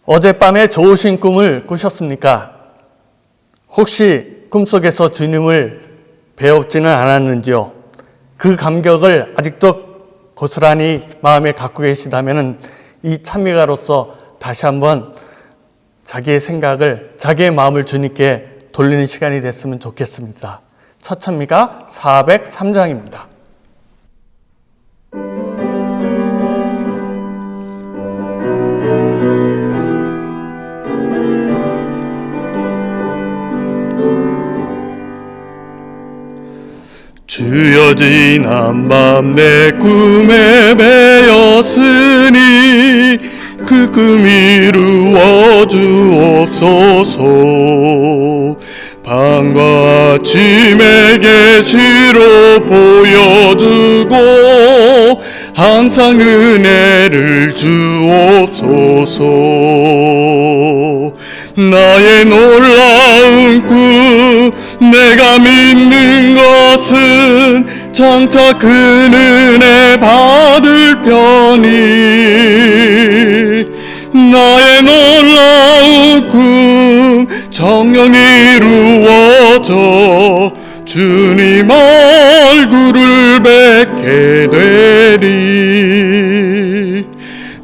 어젯밤에 좋으신 꿈을 꾸셨습니까? 혹시 꿈속에서 주님을 배웠지는 않았는지요? 그 감격을 아직도 고스란히 마음에 갖고 계시다면 이 찬미가로서 다시 한번 자기의 생각을, 자기의 마음을 주님께 돌리는 시간이 됐으면 좋겠습니다. 첫 찬미가 403장입니다. 주여 지난 밤 내 꿈에 배었으니 그 꿈 이루어 주옵소서. 밤과 아침의 계시로 보여주고 항상 은혜를 주옵소서. 나의 놀라운 꿈 내가 믿는 것은 장차 그 은혜 받을 편이 나의 놀라운 꿈 정녕 이루어져 주님 얼굴을 뵙게 되리.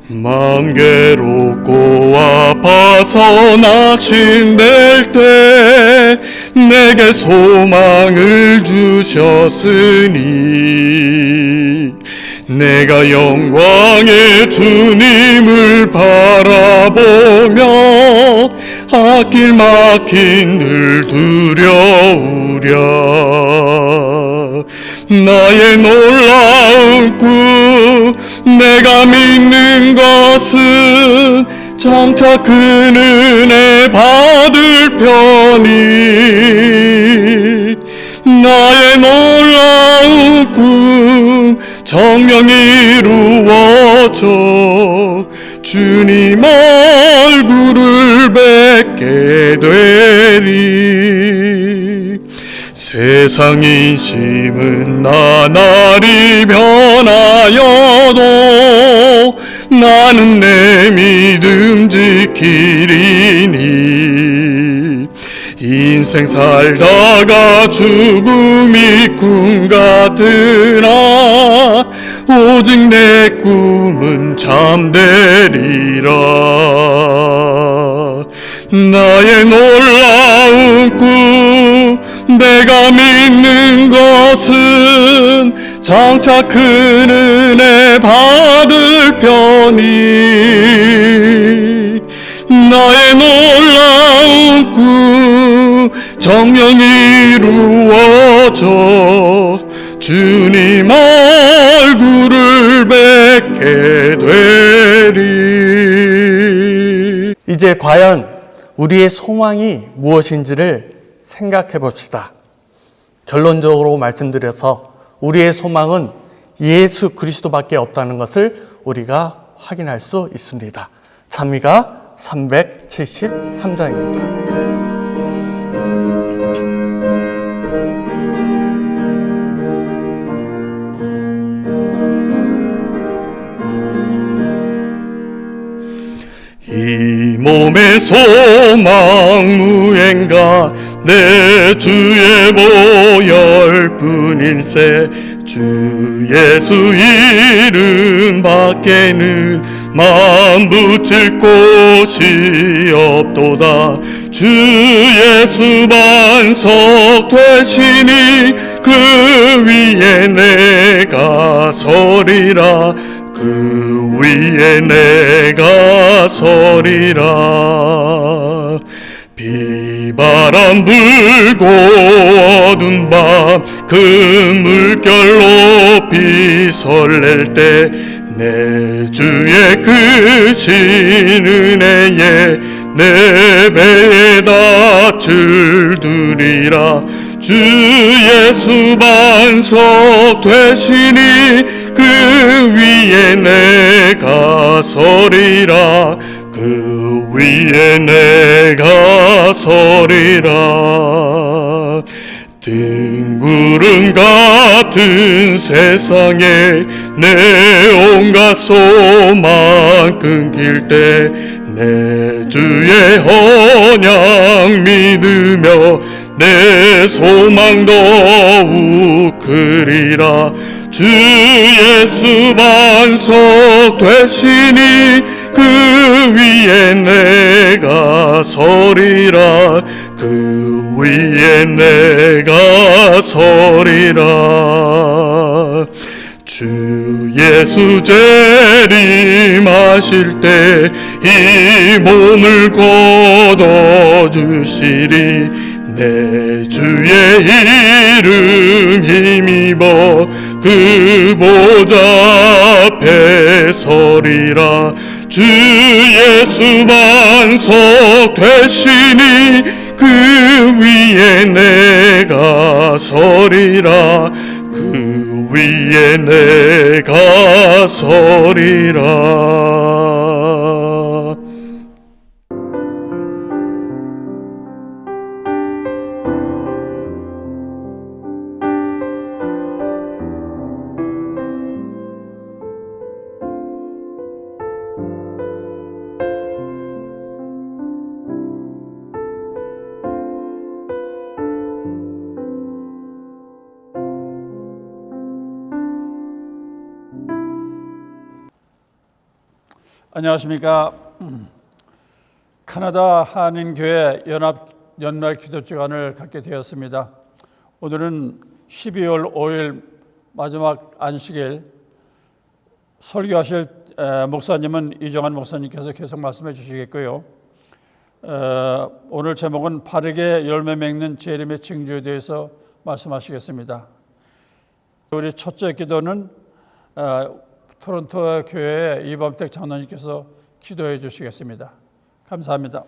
마음 괴롭고 아파서 낙심될 때 내게 소망을 주셨으니 내가 영광의 주님을 바라보며 앞길 막힌 늘 두려우랴. 나의 놀라운 꿈 내가 믿는 것은 장차 그 은혜 받을 편이 나의 놀라운 꿈 정녕 이루어져 주님 얼굴을 뵙게 되리. 세상 인심은 나날이 변하여도 나는 내 믿음 지키리니. 인생 살다가 죽음이 꿈 같으나 오직 내 꿈은 잠되리라. 나의 놀라운 꿈 내가 믿는 것은 장차 그 은혜 받을 편이 나의 놀라운 꿈 정녕 이루어져 주님 얼굴을 뵙게 되리. 이제 과연 우리의 소망이 무엇인지를 생각해 봅시다. 결론적으로 말씀드려서 우리의 소망은 예수 그리스도밖에 없다는 것을 우리가 확인할 수 있습니다. 찬미가 373장입니다. 이 몸의 소망 무행가 내 주의 보혈 뿐일세. 주 예수 이름 밖에는 마음 붙일 곳이 없도다. 주 예수 반석 되시니 그 위에 내가 서리라. 그 위에 내가 서리라. 비바람 불고 어두운 밤 그 물결 높이 설렐 때 내 주의 크신 은혜에 내 배에 닻을 두리라. 주 예수 반석 되시니 그 위에 내가 서리라. 그 위에 내가 서리라. 뜬구름 같은 세상에 내 온갖 소망 끊길 때 내 주의 언약 믿으며 내 소망 더욱 크리라. 주 예수 반석 되시니 그 위에 내가 서리라. 그 위에 내가 서리라. 주 예수 재림하실 때 이 몸을 걷어주시리. 내 주의 이름 힘입어 그 보좌 앞에 서리라. 주 예수 반석 되시니 그 위에 내가 서리라. 그 위에 내가 서리라. 안녕하십니까. 캐나다 한인교회 연말 기도주간을 갖게 되었습니다. 오늘은 12월 5일 마지막 안식일, 설교하실 목사님은 이정환 목사님께서 계속 말씀해 주시겠고요. 오늘 제목은 바르게 열매 맺는 재림의 징조에 대해서 말씀하시겠습니다. 우리 첫째 기도는 토론토 교회의 이범택 장로님께서 기도해 주시겠습니다. 감사합니다.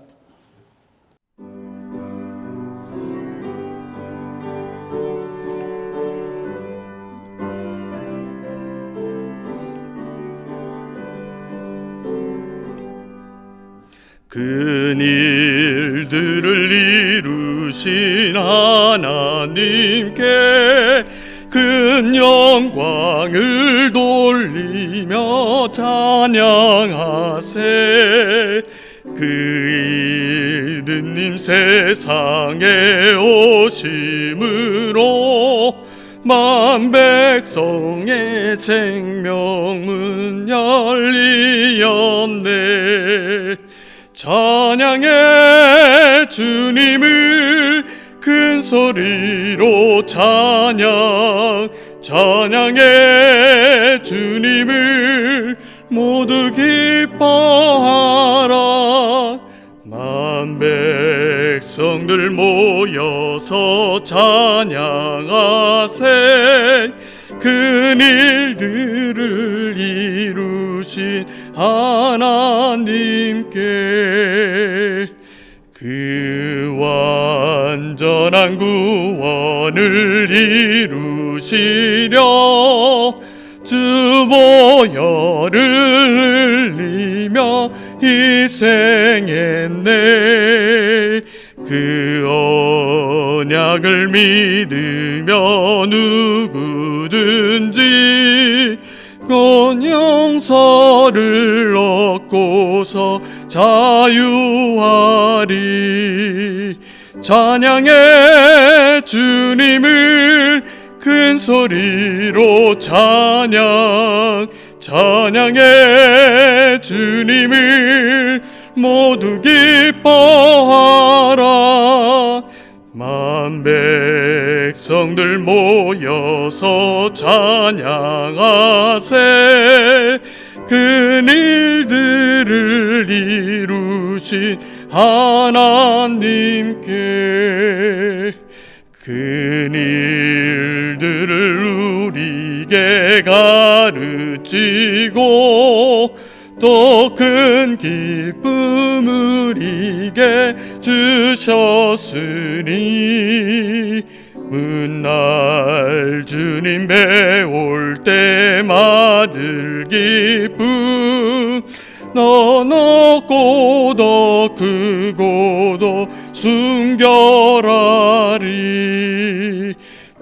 큰 일들을 이루신 하나님께 큰 영광을 돌리며 찬양하세. 그 이름님 세상에 오심으로 만 백성의 생명문 열리었네. 찬양해 주님을 큰 소리로 찬양. 찬양해 주님을 모두 기뻐하라. 만 백성들 모여서 찬양하세. 큰 일들을 이루신 하나님께 그 완전한 구원을 이루시려 주 보혈을 흘리며 희생했네. 그 언약을 믿으며 누구든지 영서를 얻고서 자유하리. 찬양해 주님을 큰 소리로 찬양. 찬양해 주님을 모두 기뻐하라. 만 백성들 모여서 찬양하세. 큰 일들을 이루신 하나님께 큰 일들을 우리에게 가르치고 또 큰 기쁨 우리에게 주셨으니 훗날 주님 배울 때 맞을 기쁨 더 높고 더 크고 더 순결하리.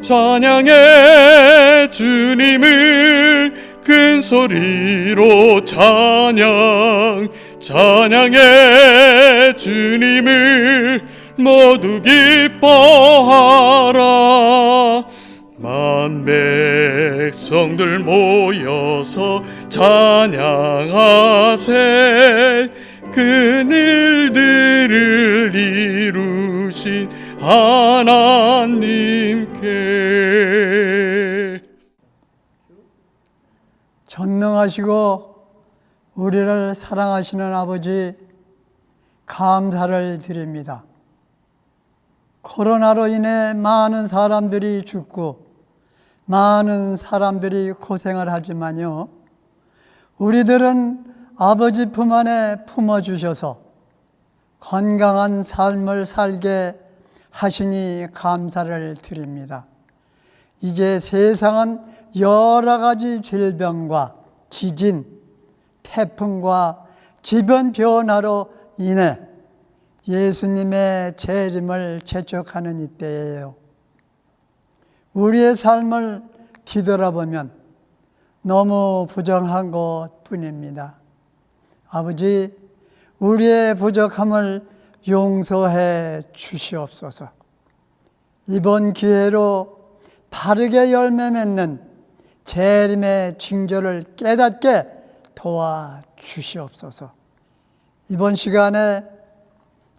찬양해 주님을 큰 소리로 찬양. 찬양해 주님을 모두 기뻐하라. 만 백성들 모여서 찬양하세. 그 일들을 이루신 하나님께. 전능하시고 우리를 사랑하시는 아버지, 감사를 드립니다. 코로나로 인해 많은 사람들이 죽고 많은 사람들이 고생을 하지만요, 우리들은 아버지 품 안에 품어주셔서 건강한 삶을 살게 하시니 감사를 드립니다. 이제 세상은 여러 가지 질병과 지진, 태풍과 지변 변화로 인해 예수님의 재림을 재촉하는 이때예요. 우리의 삶을 뒤돌아보면 너무 부정한 것뿐입니다. 아버지, 우리의 부족함을 용서해 주시옵소서. 이번 기회로 바르게 열매 맺는 재림의 징조를 깨닫게 도와주시옵소서. 이번 시간에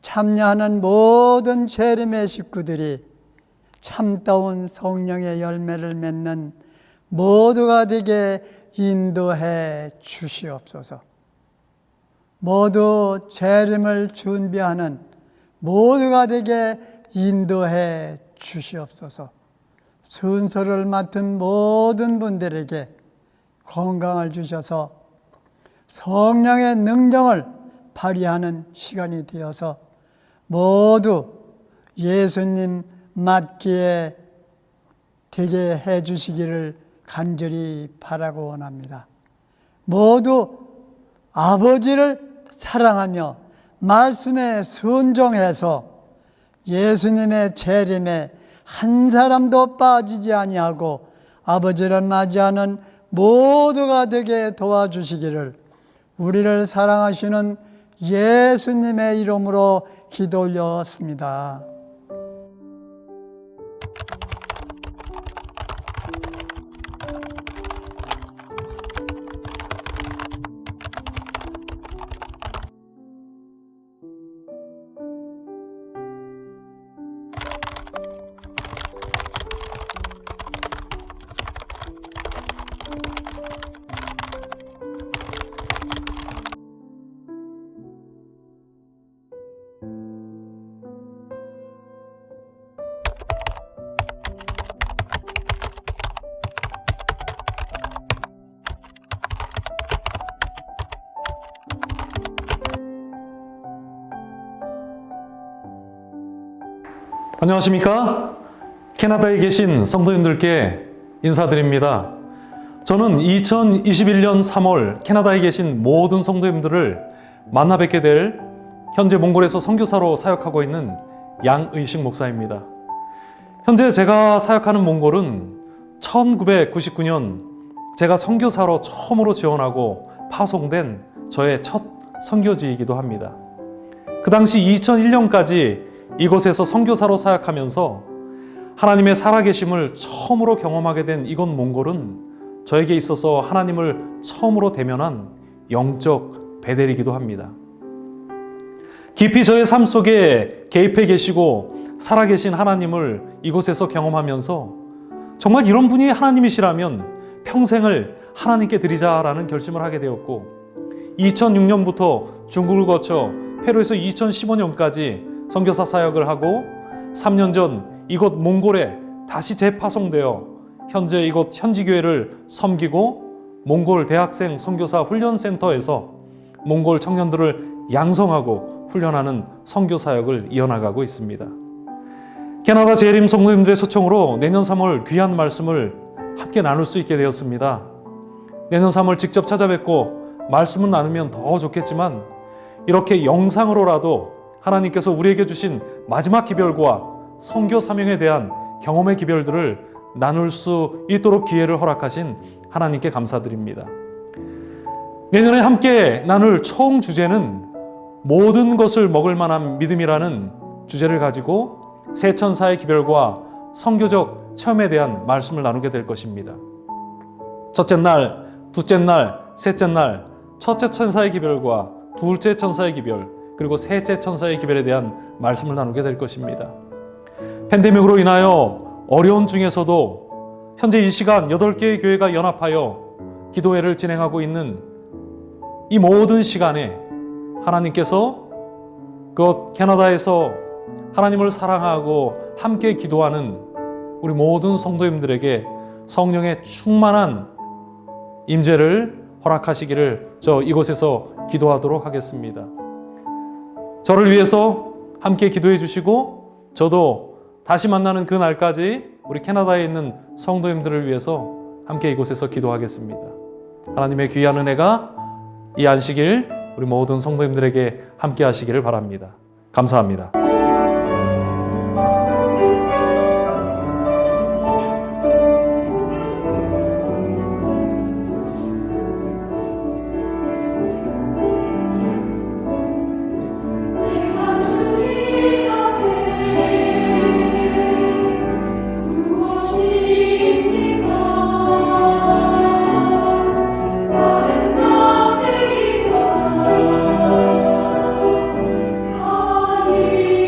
참여하는 모든 재림의 식구들이 참다운 성령의 열매를 맺는 모두가 되게 인도해 주시옵소서. 모두 재림을 준비하는 모두가 되게 인도해 주시옵소서. 순서를 맡은 모든 분들에게 건강을 주셔서 성령의 능력을 발휘하는 시간이 되어서 모두 예수님 맞기에 되게 해 주시기를 간절히 바라고 원합니다. 모두 아버지를 사랑하며 말씀에 순종해서 예수님의 재림에 한 사람도 빠지지 아니하고 아버지를 맞이하는 모두가 되게 도와주시기를 우리를 사랑하시는 예수님의 이름으로 기도 올렸습니다. 안녕하십니까? 캐나다에 계신 성도님들께 인사드립니다. 저는 2021년 3월 캐나다에 계신 모든 성도님들을 만나 뵙게 될 현재 몽골에서 선교사로 사역하고 있는 양의식 목사입니다. 현재 제가 사역하는 몽골은 1999년 제가 선교사로 처음으로 지원하고 파송된 저의 첫 선교지이기도 합니다. 그 당시 2001년까지 이곳에서 선교사로 사역하면서 하나님의 살아계심을 처음으로 경험하게 된 이곳 몽골은 저에게 있어서 하나님을 처음으로 대면한 영적 베델이기도 합니다. 깊이 저의 삶 속에 개입해 계시고 살아계신 하나님을 이곳에서 경험하면서 정말 이런 분이 하나님이시라면 평생을 하나님께 드리자라는 결심을 하게 되었고 2006년부터 중국을 거쳐 페루에서 2015년까지 선교사 사역을 하고 3년 전 이곳 몽골에 다시 재파송되어 현재 이곳 현지교회를 섬기고 몽골 대학생 선교사 훈련센터에서 몽골 청년들을 양성하고 훈련하는 선교 사역을 이어나가고 있습니다. 캐나다 재림 성도님들의 초청으로 내년 3월 귀한 말씀을 함께 나눌 수 있게 되었습니다. 내년 3월 직접 찾아뵙고 말씀을 나누면 더 좋겠지만 이렇게 영상으로라도 하나님께서 우리에게 주신 마지막 기별과 선교 사명에 대한 경험의 기별들을 나눌 수 있도록 기회를 허락하신 하나님께 감사드립니다. 내년에 함께 나눌 총 주제는 모든 것을 먹을 만한 믿음이라는 주제를 가지고 세 천사의 기별과 선교적 체험에 대한 말씀을 나누게 될 것입니다. 첫째 날, 둘째 날, 셋째 날, 첫째 천사의 기별과 둘째 천사의 기별, 그리고 셋째 천사의 기별에 대한 말씀을 나누게 될 것입니다. 팬데믹으로 인하여 어려운 중에서도 현재 이 시간 8개의 교회가 연합하여 기도회를 진행하고 있는 이 모든 시간에 하나님께서 그 캐나다에서 하나님을 사랑하고 함께 기도하는 우리 모든 성도님들에게 성령의 충만한 임재를 허락하시기를 저 이곳에서 기도하도록 하겠습니다. 저를 위해서 함께 기도해 주시고 저도 다시 만나는 그 날까지 우리 캐나다에 있는 성도님들을 위해서 함께 이곳에서 기도하겠습니다. 하나님의 귀한 은혜가 이 안식일 우리 모든 성도님들에게 함께 하시기를 바랍니다. 감사합니다. Amen.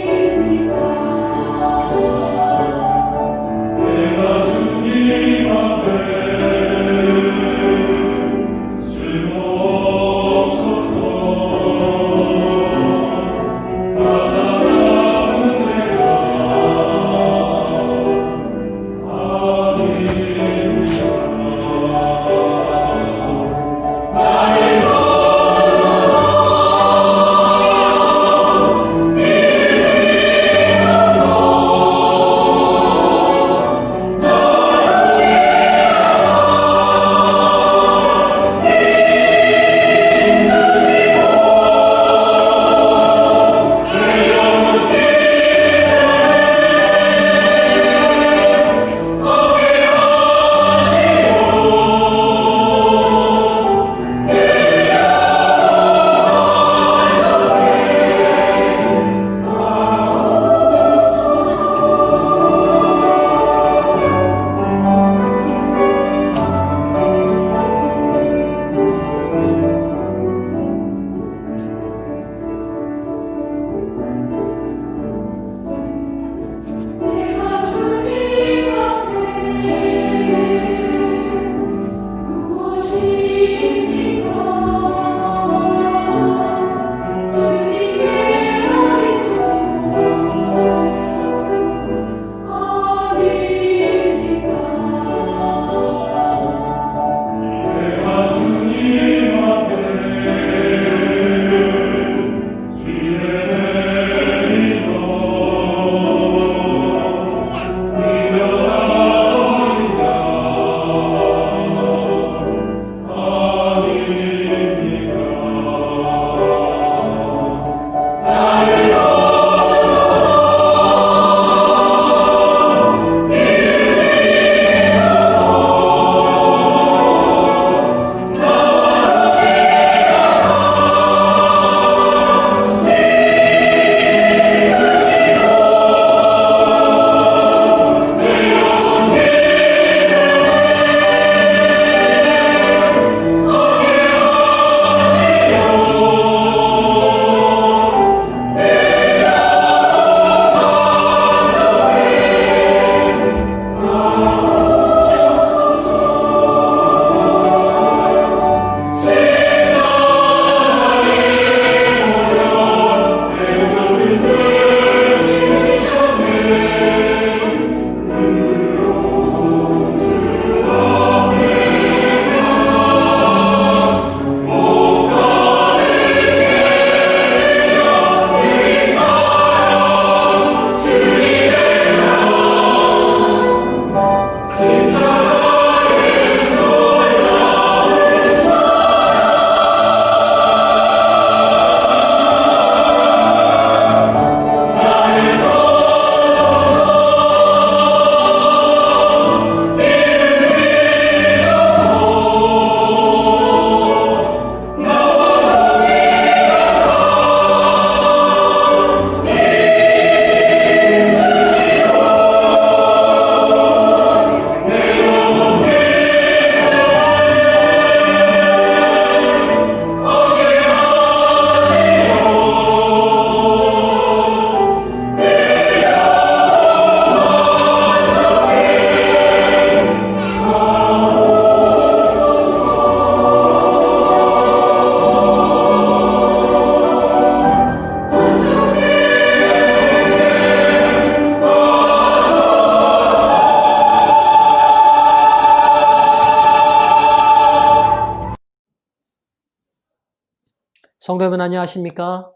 성도 여러분 안녕하십니까?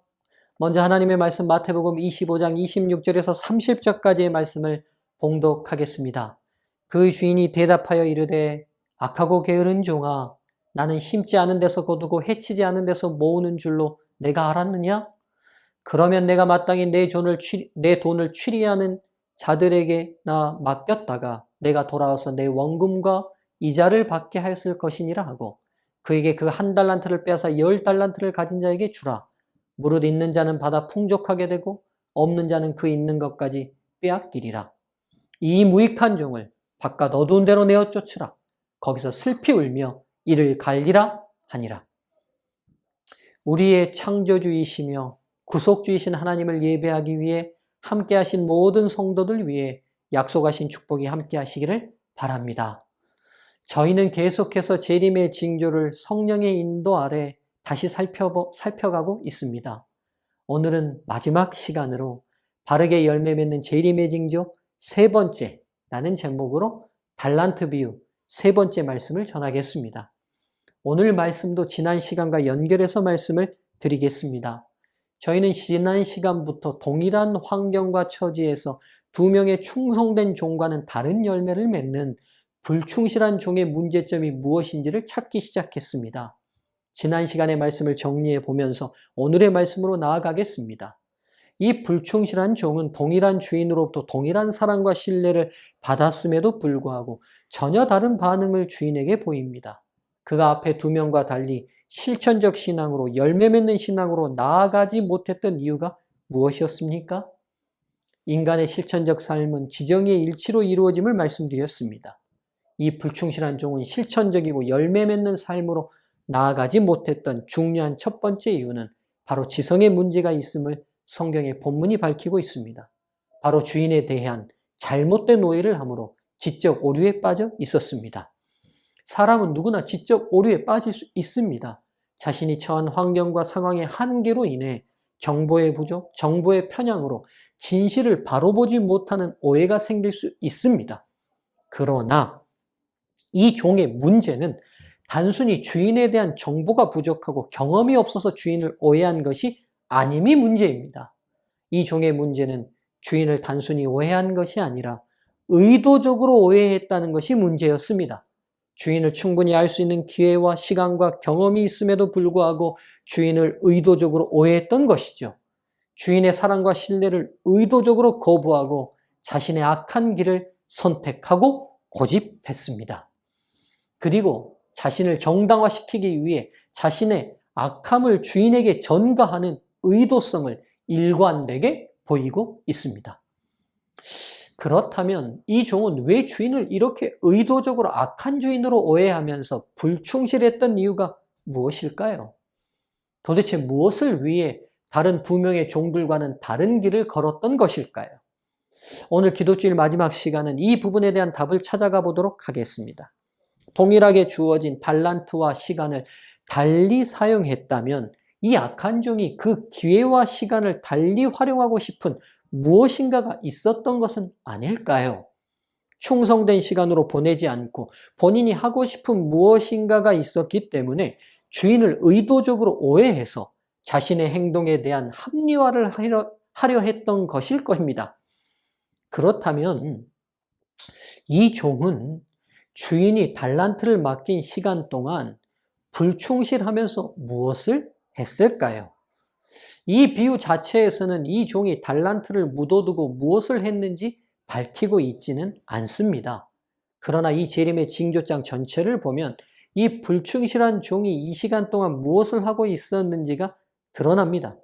먼저 하나님의 말씀 마태복음 25장 26절에서 30절까지의 말씀을 봉독하겠습니다. 그 주인이 대답하여 이르되 악하고 게으른 종아, 나는 심지 않은 데서 거두고 해치지 않은 데서 모으는 줄로 내가 알았느냐? 그러면 내가 마땅히 내 돈을 취리하는 자들에게나 맡겼다가 내가 돌아와서 내 원금과 이자를 받게 하였을 것이니라 하고 그에게 그 1달란트를 빼앗아 10달란트를 가진 자에게 주라. 무릇 있는 자는 받아 풍족하게 되고 없는 자는 그 있는 것까지 빼앗기리라. 이 무익한 종을 바깥 어두운 데로 내어 쫓으라. 거기서 슬피 울며 이를 갈리라 하니라. 우리의 창조주이시며 구속주이신 하나님을 예배하기 위해 함께하신 모든 성도들 위해 약속하신 축복이 함께하시기를 바랍니다. 저희는 계속해서 재림의 징조를 성령의 인도 아래 다시 살펴가고 있습니다. 오늘은 마지막 시간으로 바르게 열매 맺는 재림의 징조 세 번째라는 제목으로 달란트 비유 세 번째 말씀을 전하겠습니다. 오늘 말씀도 지난 시간과 연결해서 말씀을 드리겠습니다. 저희는 지난 시간부터 동일한 환경과 처지에서 두 명의 충성된 종과는 다른 열매를 맺는 불충실한 종의 문제점이 무엇인지를 찾기 시작했습니다. 지난 시간의 말씀을 정리해 보면서 오늘의 말씀으로 나아가겠습니다. 이 불충실한 종은 동일한 주인으로부터 동일한 사랑과 신뢰를 받았음에도 불구하고 전혀 다른 반응을 주인에게 보입니다. 그가 앞에 두 명과 달리 실천적 신앙으로 열매 맺는 신앙으로 나아가지 못했던 이유가 무엇이었습니까? 인간의 실천적 삶은 지정의 일치로 이루어짐을 말씀드렸습니다. 이 불충실한 종은 실천적이고 열매 맺는 삶으로 나아가지 못했던 중요한 첫 번째 이유는 바로 지성의 문제가 있음을 성경의 본문이 밝히고 있습니다. 바로 주인에 대한 잘못된 오해를 함으로 지적 오류에 빠져 있었습니다. 사람은 누구나 지적 오류에 빠질 수 있습니다. 자신이 처한 환경과 상황의 한계로 인해 정보의 부족, 정보의 편향으로 진실을 바로 보지 못하는 오해가 생길 수 있습니다. 그러나 이 종의 문제는 단순히 주인에 대한 정보가 부족하고 경험이 없어서 주인을 오해한 것이 아님이 문제입니다. 이 종의 문제는 주인을 단순히 오해한 것이 아니라 의도적으로 오해했다는 것이 문제였습니다. 주인을 충분히 알 수 있는 기회와 시간과 경험이 있음에도 불구하고 주인을 의도적으로 오해했던 것이죠. 주인의 사랑과 신뢰를 의도적으로 거부하고 자신의 악한 길을 선택하고 고집했습니다. 그리고 자신을 정당화시키기 위해 자신의 악함을 주인에게 전가하는 의도성을 일관되게 보이고 있습니다. 그렇다면 이 종은 왜 주인을 이렇게 의도적으로 악한 주인으로 오해하면서 불충실했던 이유가 무엇일까요? 도대체 무엇을 위해 다른 두 명의 종들과는 다른 길을 걸었던 것일까요? 오늘 기도주일 마지막 시간은 이 부분에 대한 답을 찾아가 보도록 하겠습니다. 동일하게 주어진 달란트와 시간을 달리 사용했다면 이 악한 종이 그 기회와 시간을 달리 활용하고 싶은 무엇인가가 있었던 것은 아닐까요? 충성된 시간으로 보내지 않고 본인이 하고 싶은 무엇인가가 있었기 때문에 주인을 의도적으로 오해해서 자신의 행동에 대한 합리화를 하려 했던 것일 것입니다. 그렇다면 이 종은 주인이 달란트를 맡긴 시간 동안 불충실하면서 무엇을 했을까요? 이 비유 자체에서는 이 종이 달란트를 묻어두고 무엇을 했는지 밝히고 있지는 않습니다. 그러나 이 재림의 징조장 전체를 보면 이 불충실한 종이 이 시간 동안 무엇을 하고 있었는지가 드러납니다.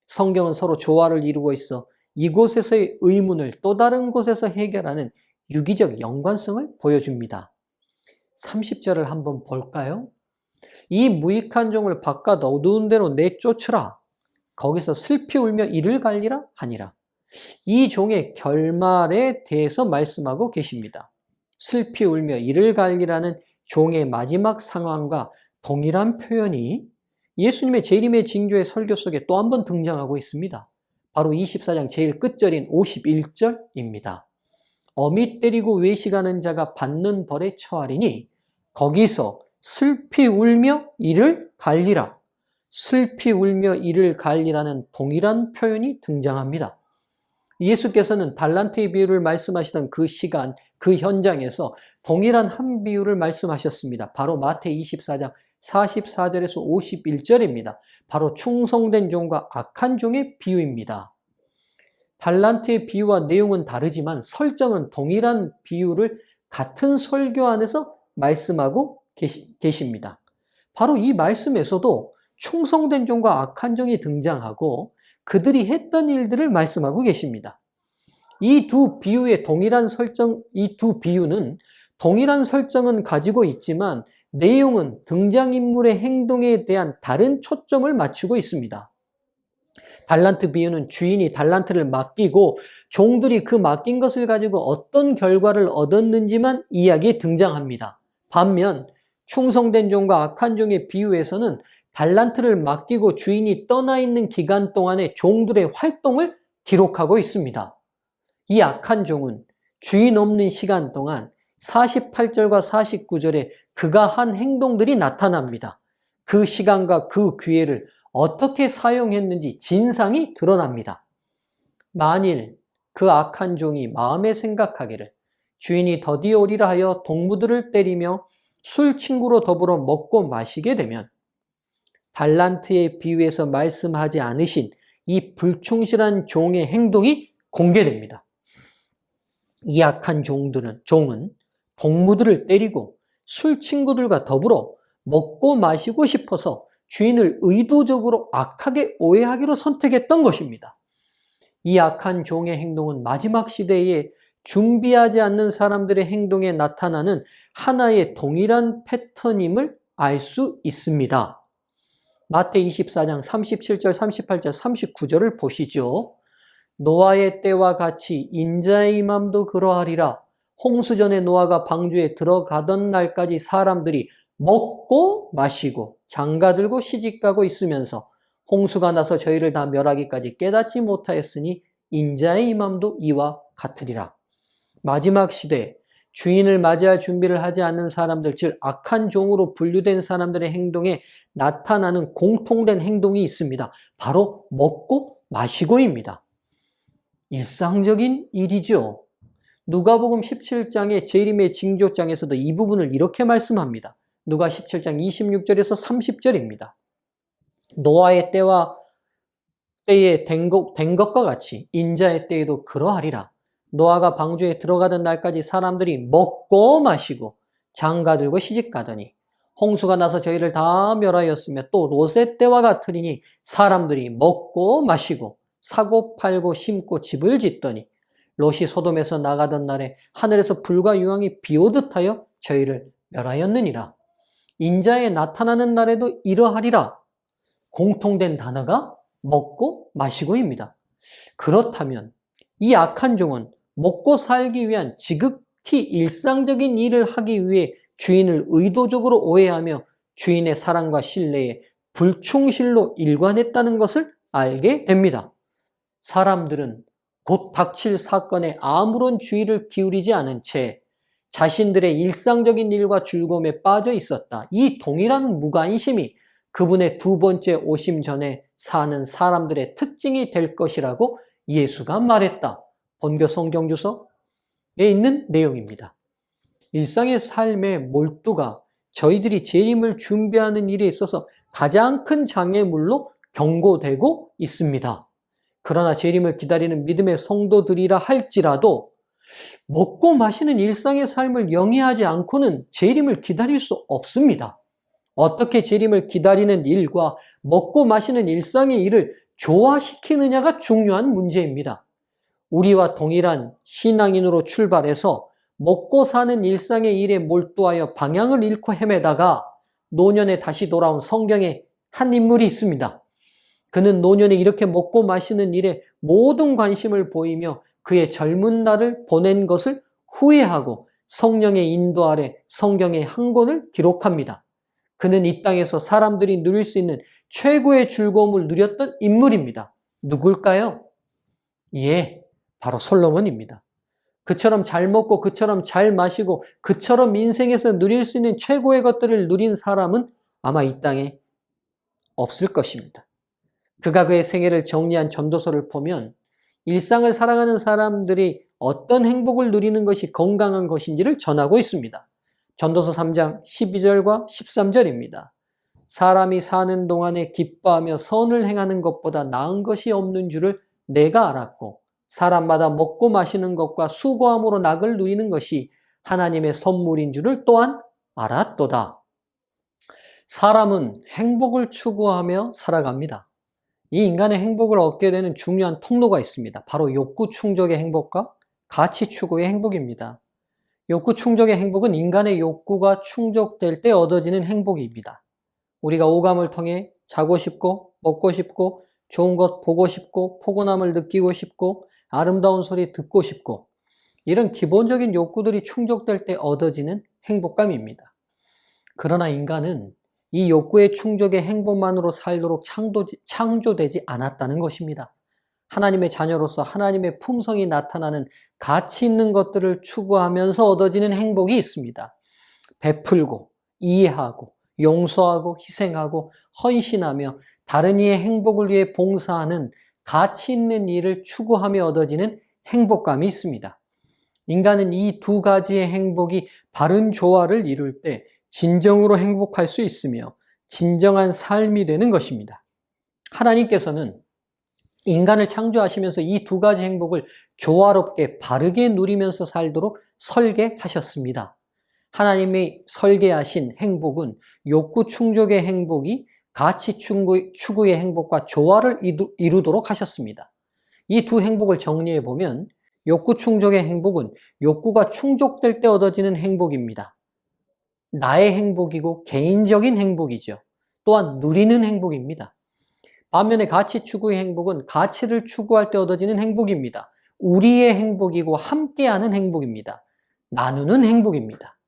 성경은 서로 조화를 이루고 있어 이곳에서의 의문을 또 다른 곳에서 해결하는 유기적 연관성을 보여줍니다. 30절을 한번 볼까요? 이 무익한 종을 바깥 어두운 데로 내쫓으라. 거기서 슬피 울며 이를 갈리라 하니라. 이 종의 결말에 대해서 말씀하고 계십니다. 슬피 울며 이를 갈리라는 종의 마지막 상황과 동일한 표현이 예수님의 재림의 징조의 설교 속에 또 한 번 등장하고 있습니다. 바로 24장 제일 끝절인 51절입니다. 어미 때리고 외식하는 자가 받는 벌에 처하리니 거기서 슬피 울며 이를 갈리라. 슬피 울며 이를 갈리라는 동일한 표현이 등장합니다. 예수께서는 달란트의 비유를 말씀하시던 그 시간, 그 현장에서 동일한 한 비유를 말씀하셨습니다. 바로 마태 24장 44절에서 51절입니다. 바로 충성된 종과 악한 종의 비유입니다. 달란트의 비유와 내용은 다르지만 설정은 동일한 비유를 같은 설교 안에서 말씀하고 계십니다. 바로 이 말씀에서도 충성된 종과 악한 종이 등장하고 그들이 했던 일들을 말씀하고 계십니다. 이 두 비유는 동일한 설정은 가지고 있지만 내용은 등장인물의 행동에 대한 다른 초점을 맞추고 있습니다. 달란트 비유는 주인이 달란트를 맡기고 종들이 그 맡긴 것을 가지고 어떤 결과를 얻었는지만 이야기에 등장합니다. 반면 충성된 종과 악한 종의 비유에서는 달란트를 맡기고 주인이 떠나 있는 기간 동안의 종들의 활동을 기록하고 있습니다. 이 악한 종은 주인 없는 시간 동안 48절과 49절에 그가 한 행동들이 나타납니다. 그 시간과 그 기회를 어떻게 사용했는지 진상이 드러납니다. 만일 그 악한 종이 마음에 생각하기를 주인이 더디 오리라 하여 동무들을 때리며 술 친구로 더불어 먹고 마시게 되면 달란트의 비유에서 말씀하지 않으신 이 불충실한 종의 행동이 공개됩니다. 이 악한 종은 동무들을 때리고 술 친구들과 더불어 먹고 마시고 싶어서 주인을 의도적으로 악하게 오해하기로 선택했던 것입니다. 이 악한 종의 행동은 마지막 시대에 준비하지 않는 사람들의 행동에 나타나는 하나의 동일한 패턴임을 알 수 있습니다. 마태 24장 37절, 38절, 39절을 보시죠. 노아의 때와 같이 인자의 임함도 그러하리라. 홍수전에 노아가 방주에 들어가던 날까지 사람들이 먹고 마시고 장가들고 시집가고 있으면서 홍수가 나서 저희를 다 멸하기까지 깨닫지 못하였으니 인자의 임함도 이와 같으리라. 마지막 시대에 주인을 맞이할 준비를 하지 않는 사람들, 즉 악한 종으로 분류된 사람들의 행동에 나타나는 공통된 행동이 있습니다. 바로 먹고 마시고입니다. 일상적인 일이죠. 누가복음 17장의 재림의 징조장에서도 이 부분을 이렇게 말씀합니다. 누가 17장 26절에서 30절입니다. 노아의 때에 된 것과 같이 인자의 때에도 그러하리라. 노아가 방주에 들어가던 날까지 사람들이 먹고 마시고 장가들고 시집가더니 홍수가 나서 저희를 다 멸하였으며 또 롯의 때와 같으리니 사람들이 먹고 마시고 사고 팔고 심고 집을 짓더니 롯이 소돔에서 나가던 날에 하늘에서 불과 유황이 비오듯 하여 저희를 멸하였느니라. 인자에 나타나는 날에도 이러하리라. 공통된 단어가 먹고 마시고입니다. 그렇다면 이 악한 종은 먹고 살기 위한 지극히 일상적인 일을 하기 위해 주인을 의도적으로 오해하며 주인의 사랑과 신뢰에 불충실로 일관했다는 것을 알게 됩니다. 사람들은 곧 닥칠 사건에 아무런 주의를 기울이지 않은 채 자신들의 일상적인 일과 즐거움에 빠져 있었다. 이 동일한 무관심이 그분의 두 번째 오심 전에 사는 사람들의 특징이 될 것이라고 예수가 말했다. 본교 성경주석에 있는 내용입니다. 일상의 삶의 몰두가 저희들이 재림을 준비하는 일에 있어서 가장 큰 장애물로 경고되고 있습니다. 그러나 재림을 기다리는 믿음의 성도들이라 할지라도 먹고 마시는 일상의 삶을 영위하지 않고는 재림을 기다릴 수 없습니다. 어떻게 재림을 기다리는 일과 먹고 마시는 일상의 일을 조화시키느냐가 중요한 문제입니다. 우리와 동일한 신앙인으로 출발해서 먹고 사는 일상의 일에 몰두하여 방향을 잃고 헤매다가 노년에 다시 돌아온 성경의 한 인물이 있습니다. 그는 노년에 이렇게 먹고 마시는 일에 모든 관심을 보이며 그의 젊은 날을 보낸 것을 후회하고 성령의 인도 아래 성경의 한 권을 기록합니다. 그는 이 땅에서 사람들이 누릴 수 있는 최고의 즐거움을 누렸던 인물입니다. 누굴까요? 예, 바로 솔로몬입니다. 그처럼 잘 먹고 그처럼 잘 마시고 그처럼 인생에서 누릴 수 있는 최고의 것들을 누린 사람은 아마 이 땅에 없을 것입니다. 그가 그의 생애를 정리한 전도서를 보면 일상을 살아가는 사람들이 어떤 행복을 누리는 것이 건강한 것인지를 전하고 있습니다. 전도서 3장 12절과 13절입니다. 사람이 사는 동안에 기뻐하며 선을 행하는 것보다 나은 것이 없는 줄을 내가 알았고 사람마다 먹고 마시는 것과 수고함으로 낙을 누리는 것이 하나님의 선물인 줄을 또한 알았도다. 사람은 행복을 추구하며 살아갑니다. 이 인간의 행복을 얻게 되는 중요한 통로가 있습니다. 바로 욕구 충족의 행복과 가치 추구의 행복입니다. 욕구 충족의 행복은 인간의 욕구가 충족될 때 얻어지는 행복입니다. 우리가 오감을 통해 자고 싶고 먹고 싶고 좋은 것 보고 싶고 포근함을 느끼고 싶고 아름다운 소리 듣고 싶고 이런 기본적인 욕구들이 충족될 때 얻어지는 행복감입니다. 그러나 인간은 이 욕구의 충족의 행복만으로 살도록 창조되지 않았다는 것입니다. 하나님의 자녀로서 하나님의 품성이 나타나는 가치 있는 것들을 추구하면서 얻어지는 행복이 있습니다. 베풀고 이해하고 용서하고 희생하고 헌신하며 다른 이의 행복을 위해 봉사하는 가치 있는 일을 추구하며 얻어지는 행복감이 있습니다. 인간은 이 두 가지의 행복이 바른 조화를 이룰 때 진정으로 행복할 수 있으며 진정한 삶이 되는 것입니다. 하나님께서는 인간을 창조하시면서 이 두 가지 행복을 조화롭게 바르게 누리면서 살도록 설계하셨습니다. 하나님이 설계하신 행복은 욕구 충족의 행복이 가치 추구의 행복과 조화를 이루도록 하셨습니다. 이 두 행복을 정리해 보면 욕구 충족의 행복은 욕구가 충족될 때 얻어지는 행복입니다. 나의 행복이고 개인적인 행복이죠. 또한 누리는 행복입니다. 반면에 가치 추구의 행복은 가치를 추구할 때 얻어지는 행복입니다. 우리의 행복이고 함께하는 행복입니다. 나누는 행복입니다.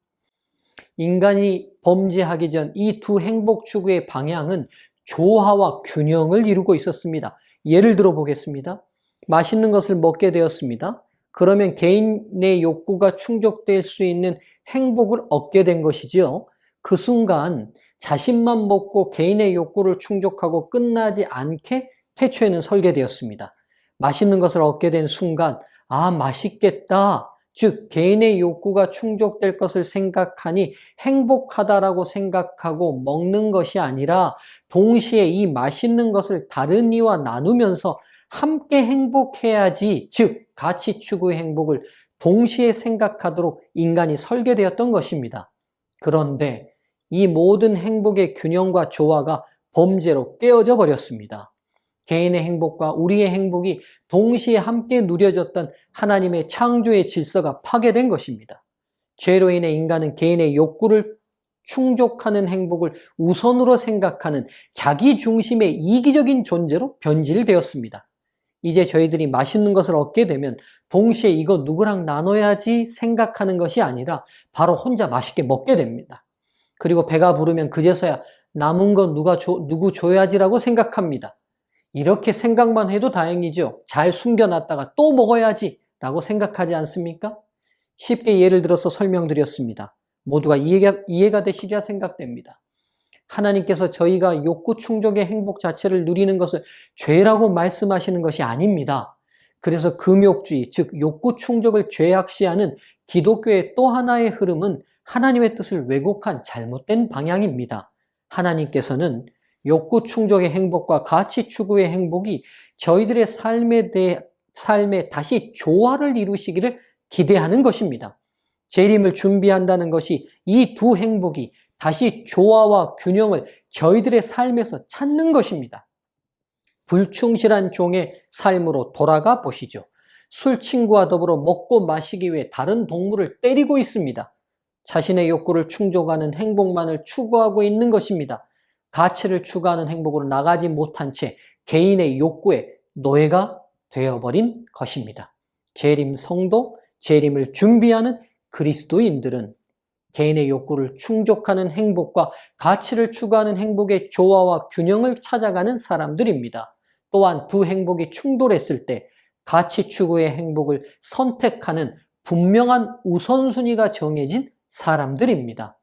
인간이 범죄하기 전 이 두 행복 추구의 방향은 조화와 균형을 이루고 있었습니다. 예를 들어 보겠습니다. 맛있는 것을 먹게 되었습니다. 그러면 개인의 욕구가 충족될 수 있는 행복을 얻게 된 것이지요. 그 순간 자신만 먹고 개인의 욕구를 충족하고 끝나지 않게 태초에는 설계되었습니다. 맛있는 것을 얻게 된 순간 맛있겠다. 즉 개인의 욕구가 충족될 것을 생각하니 행복하다라고 생각하고 먹는 것이 아니라 동시에 이 맛있는 것을 다른 이와 나누면서 함께 행복해야지, 즉 가치 추구의 행복을 동시에 생각하도록 인간이 설계되었던 것입니다. 그런데 이 모든 행복의 균형과 조화가 범죄로 깨어져 버렸습니다. 개인의 행복과 우리의 행복이 동시에 함께 누려졌던 하나님의 창조의 질서가 파괴된 것입니다. 죄로 인해 인간은 개인의 욕구를 충족하는 행복을 우선으로 생각하는 자기 중심의 이기적인 존재로 변질되었습니다. 이제 저희들이 맛있는 것을 얻게 되면 동시에 이거 누구랑 나눠야지 생각하는 것이 아니라 바로 혼자 맛있게 먹게 됩니다. 그리고 배가 부르면 그제서야 남은 건 누구 줘야지라고 생각합니다. 이렇게 생각만 해도 다행이죠. 잘 숨겨놨다가 또 먹어야지 라고 생각하지 않습니까? 쉽게 예를 들어서 설명드렸습니다. 모두가 이해가 되시리라 생각됩니다. 하나님께서 저희가 욕구 충족의 행복 자체를 누리는 것을 죄라고 말씀하시는 것이 아닙니다. 그래서 금욕주의, 즉 욕구 충족을 죄악시하는 기독교의 또 하나의 흐름은 하나님의 뜻을 왜곡한 잘못된 방향입니다. 하나님께서는 욕구 충족의 행복과 가치 추구의 행복이 저희들의 삶에 다시 조화를 이루시기를 기대하는 것입니다. 재림을 준비한다는 것이 이 두 행복이 다시 조화와 균형을 저희들의 삶에서 찾는 것입니다. 불충실한 종의 삶으로 돌아가 보시죠. 술 친구와 더불어 먹고 마시기 위해 다른 동물을 때리고 있습니다. 자신의 욕구를 충족하는 행복만을 추구하고 있는 것입니다. 가치를 추구하는 행복으로 나가지 못한 채 개인의 욕구에 노예가 되어버린 것입니다. 재림 성도, 재림을 준비하는 그리스도인들은 개인의 욕구를 충족하는 행복과 가치를 추구하는 행복의 조화와 균형을 찾아가는 사람들입니다. 또한 두 행복이 충돌했을 때 가치 추구의 행복을 선택하는 분명한 우선순위가 정해진 사람들입니다.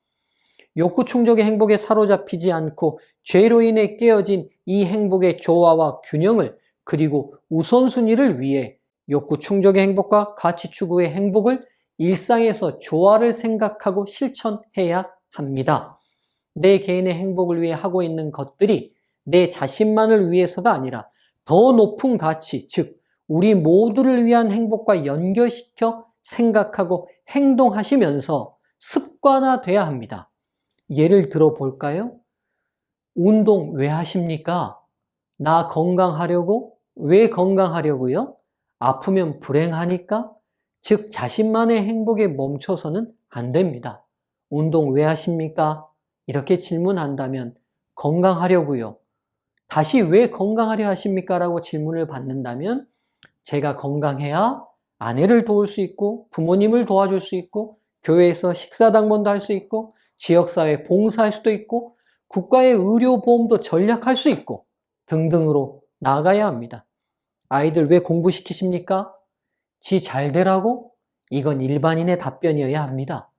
욕구 충족의 행복에 사로잡히지 않고 죄로 인해 깨어진 이 행복의 조화와 균형을, 그리고 우선순위를 위해 욕구 충족의 행복과 가치 추구의 행복을 일상에서 조화를 생각하고 실천해야 합니다. 내 개인의 행복을 위해 하고 있는 것들이 내 자신만을 위해서가 아니라 더 높은 가치, 즉 우리 모두를 위한 행복과 연결시켜 생각하고 행동하시면서 습관화돼야 합니다. 예를 들어 볼까요? 운동 왜 하십니까? 나 건강하려고? 왜 건강하려고요? 아프면 불행하니까? 즉 자신만의 행복에 멈춰서는 안 됩니다. 운동 왜 하십니까? 이렇게 질문한다면 건강하려고요. 다시 왜 건강하려 하십니까? 라고 질문을 받는다면 제가 건강해야 아내를 도울 수 있고 부모님을 도와줄 수 있고 교회에서 식사당번도 할 수 있고 지역사회 봉사할 수도 있고 국가의 의료보험도 전략할 수 있고 등등으로 나아가야 합니다. 아이들 왜 공부시키십니까? 지 잘 되라고? 이건 일반인의 답변이어야 합니다.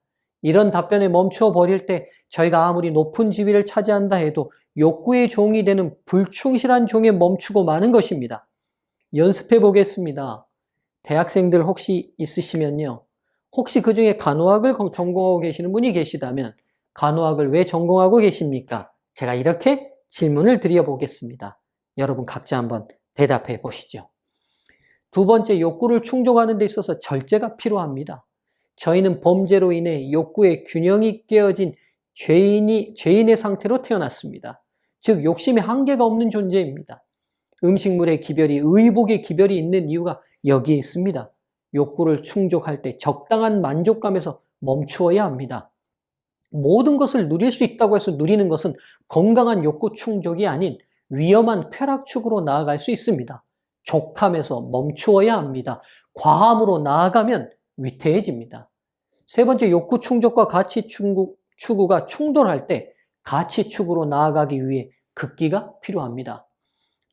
이런 답변에 멈추어 버릴 때 저희가 아무리 높은 지위를 차지한다 해도 욕구의 종이 되는 불충실한 종에 멈추고 마는 것입니다. 연습해 보겠습니다. 대학생들 혹시 있으시면요. 혹시 그 중에 간호학을 전공하고 계시는 분이 계시다면 간호학을 왜 전공하고 계십니까? 제가 이렇게 질문을 드려보겠습니다. 여러분 각자 한번 대답해 보시죠. 두 번째, 욕구를 충족하는 데 있어서 절제가 필요합니다. 저희는 범죄로 인해 욕구의 균형이 깨어진 죄인의 상태로 태어났습니다. 즉 욕심의 한계가 없는 존재입니다. 음식물의 기별이, 의복의 기별이 있는 이유가 여기에 있습니다. 욕구를 충족할 때 적당한 만족감에서 멈추어야 합니다. 모든 것을 누릴 수 있다고 해서 누리는 것은 건강한 욕구 충족이 아닌 위험한 쾌락축으로 나아갈 수 있습니다. 족함에서 멈추어야 합니다. 과함으로 나아가면 위태해집니다. 세 번째, 욕구 충족과 가치 추구가 충돌할 때 가치 추구로 나아가기 위해 극기가 필요합니다.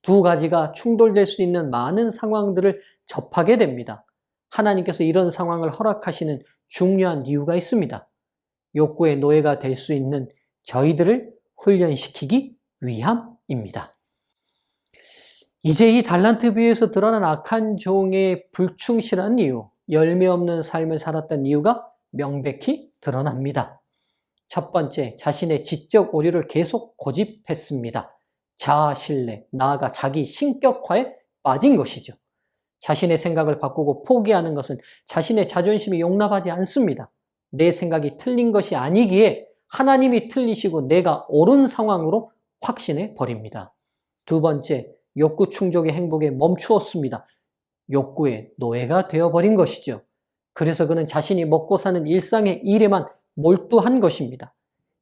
두 가지가 충돌될 수 있는 많은 상황들을 접하게 됩니다. 하나님께서 이런 상황을 허락하시는 중요한 이유가 있습니다. 욕구의 노예가 될 수 있는 저희들을 훈련시키기 위함입니다. 이제 이 달란트 비유에서 드러난 악한 종의 불충실한 이유, 열매 없는 삶을 살았던 이유가 명백히 드러납니다. 첫 번째, 자신의 지적 오류를 계속 고집했습니다. 자아 신뢰, 나아가 자기 신격화에 빠진 것이죠. 자신의 생각을 바꾸고 포기하는 것은 자신의 자존심이 용납하지 않습니다. 내 생각이 틀린 것이 아니기에 하나님이 틀리시고 내가 옳은 상황으로 확신해 버립니다. 두 번째, 욕구 충족의 행복에 멈추었습니다. 욕구의 노예가 되어버린 것이죠. 그래서 그는 자신이 먹고 사는 일상의 일에만 몰두한 것입니다.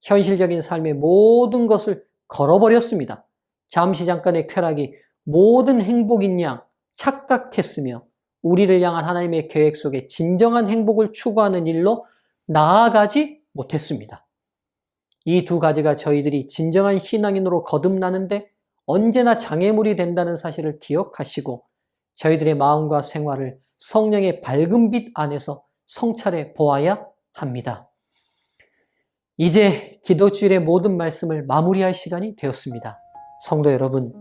현실적인 삶의 모든 것을 걸어버렸습니다. 잠시 잠깐의 쾌락이 모든 행복인 양 착각했으며 우리를 향한 하나님의 계획 속에 진정한 행복을 추구하는 일로 나아가지 못했습니다. 이 두 가지가 저희들이 진정한 신앙인으로 거듭나는데 언제나 장애물이 된다는 사실을 기억하시고 저희들의 마음과 생활을 성령의 밝은 빛 안에서 성찰해 보아야 합니다. 이제 기도주일의 모든 말씀을 마무리할 시간이 되었습니다. 성도 여러분,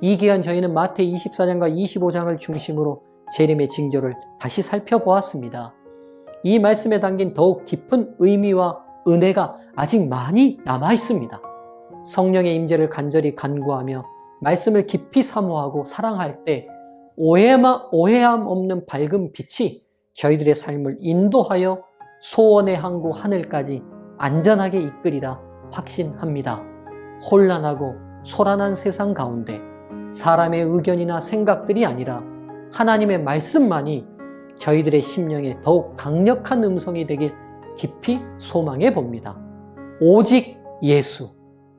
이 기간 저희는 마태 24장과 25장을 중심으로 재림의 징조를 다시 살펴보았습니다. 이 말씀에 담긴 더욱 깊은 의미와 은혜가 아직 많이 남아 있습니다. 성령의 임재를 간절히 간구하며 말씀을 깊이 사모하고 사랑할 때 오해함 없는 밝은 빛이 저희들의 삶을 인도하여 소원의 항구 하늘까지 안전하게 이끌이라 확신합니다. 혼란하고 소란한 세상 가운데 사람의 의견이나 생각들이 아니라 하나님의 말씀만이 저희들의 심령에 더욱 강력한 음성이 되길 깊이 소망해 봅니다. 오직 예수,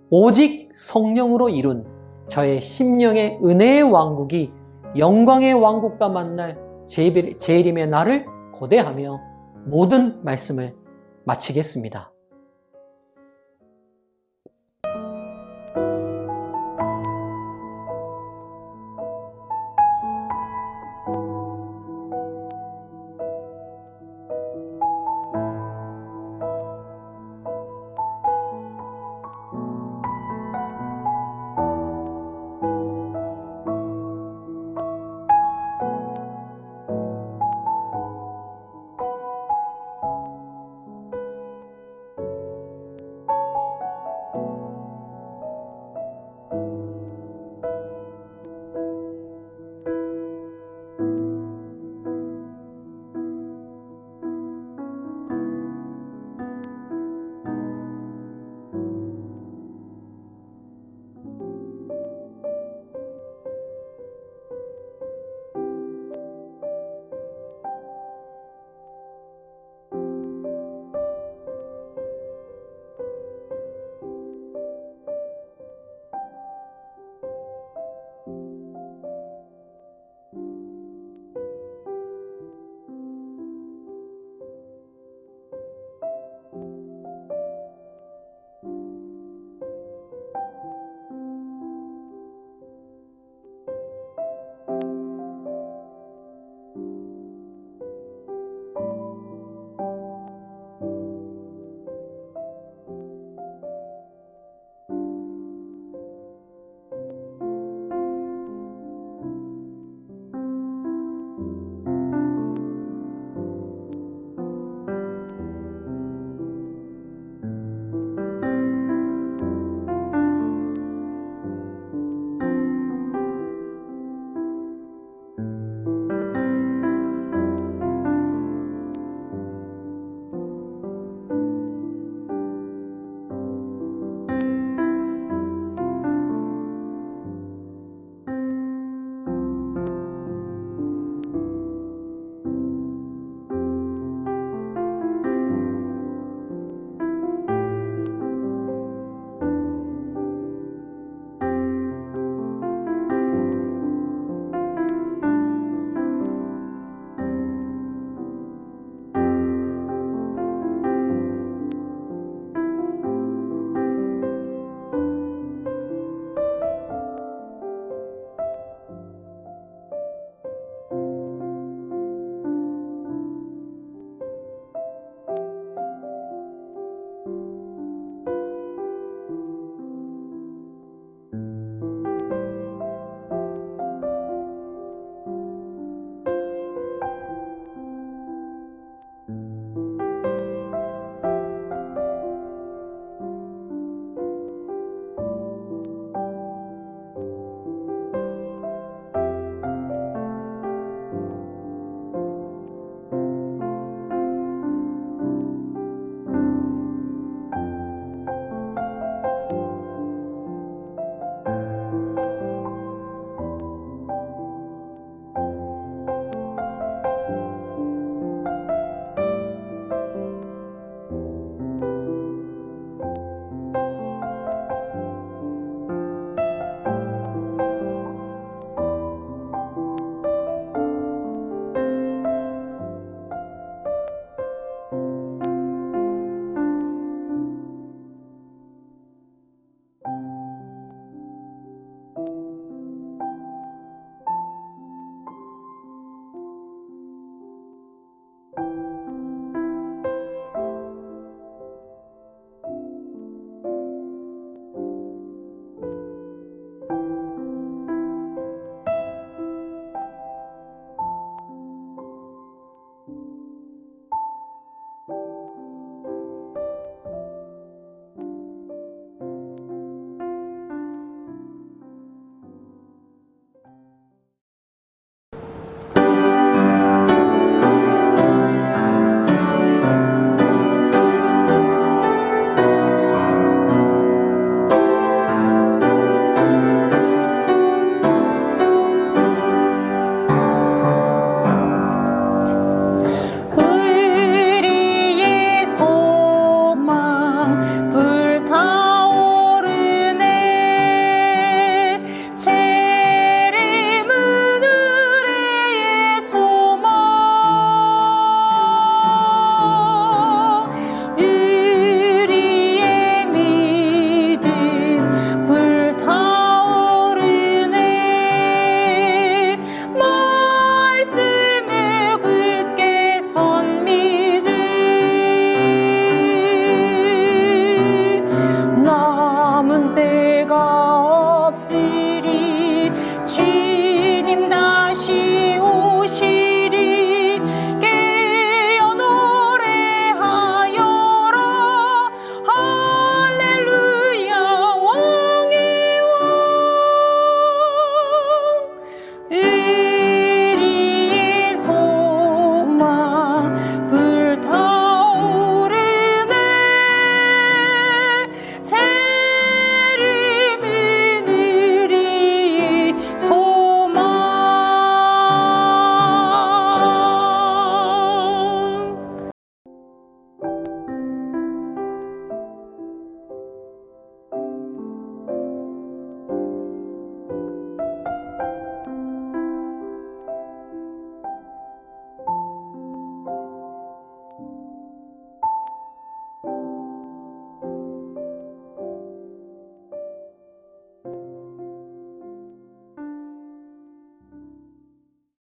오직 성령으로 이룬 저의 심령의 은혜의 왕국이 영광의 왕국과 만날 재림의 날을 고대하며 모든 말씀을 마치겠습니다.